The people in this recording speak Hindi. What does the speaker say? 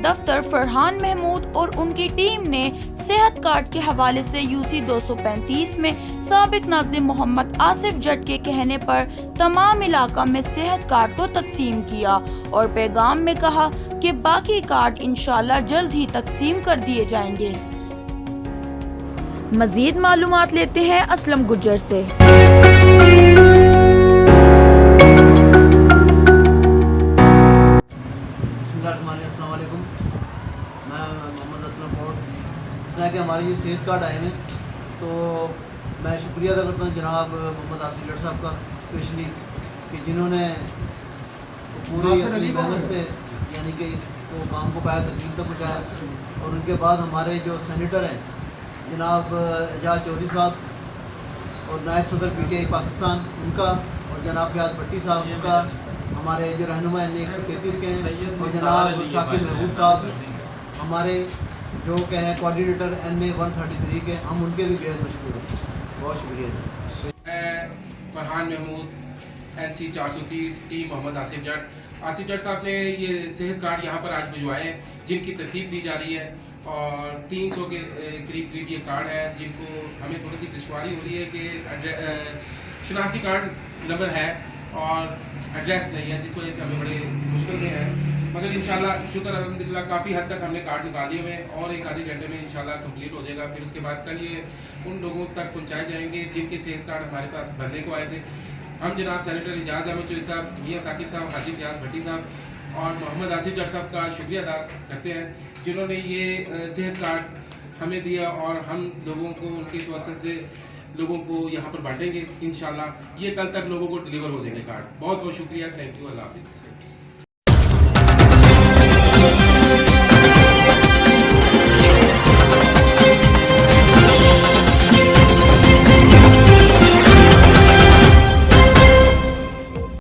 दफ्तर फरहान महमूद और उनकी टीम ने सेहत कार्ड के हवाले से यूसी 235 में साबिक नाज़िम मोहम्मद आसिफ जट के कहने पर तमाम इलाका में सेहत कार्ड को तकसीम किया और पैगाम में कहा कि बाकी कार्ड इंशाल्लाह जल्द ही तकसीम कर दिए जाएंगे। मजीद मालूमात लेते हैं असलम गुज्जर से। मैं मोहम्मद असलम कोट कि हमारे ये सेहत कार्ड आए हैं, तो मैं शुक्रिया अदा करता हूँ जनाब मोहम्मद आसिफ जट साहब का स्पेशली कि जिन्होंने पूरी अपनी मेहनत से यानी कि इस काम को पाया तकलीफ तक पहुँचाया। और उनके बाद हमारे जो सेनेटर हैं जनाब एजाज चौधरी साहब और नायब सदर PTI पाकिस्तान उनका और जनाब फयाज भट्टी साहब उनका, हमारे जो रहनुमा NA-133 के हैं और जनाब शाकिर महबूब साहब हमारे जो के हैं कोऑर्डिनेटर NA-133 के, हम उनके भी बेहद मशहूर हैं। बहुत शुक्रिया। मैं फरहान महमूद NC 430 टीम मोहम्मद आसिफ जट साहब ने ये सेहत कार्ड यहाँ पर आज भिजवाए हैं जिनकी तरतीब दी जा रही है और 300 के करीब ये कार्ड है जिनको हमें थोड़ी सी दुश्वारी हो रही है कि शनाख्ती कार्ड नंबर है और एड्रेस नहीं है, जिस वजह से हमें बड़े मुश्किल में है। मगर इंशाल्लाह शुक्र अल्हम्दुलिल्लाह काफ़ी हद तक हमने कार्ड निकाल लिए हुए और एक आधे घंटे में इंशाल्लाह कंप्लीट हो जाएगा। फिर उसके बाद कल ये उन लोगों तक पहुंचाए जाएंगे जिनके सेहत कार्ड हमारे पास भरने को आए थे। हम जनाब सेनेटर एजाज अहमद चौधरी साहब, मियाँ साकिब साहब, हाजी फयाज भट्टी साहब और मोहम्मद आसिफ जट साहब का शुक्रिया अदा करते हैं जिन्होंने ये सेहत कार्ड हमें दिया और हम लोगों को उनके तवसल से लोगों को यहाँ पर बांटेंगे। इंशाल्लाह ये कल तक लोगों को डिलीवर हो जाएंगे कार्ड। बहुत बहुत शुक्रिया, थैंक यू, अल्लाह हाफिज़।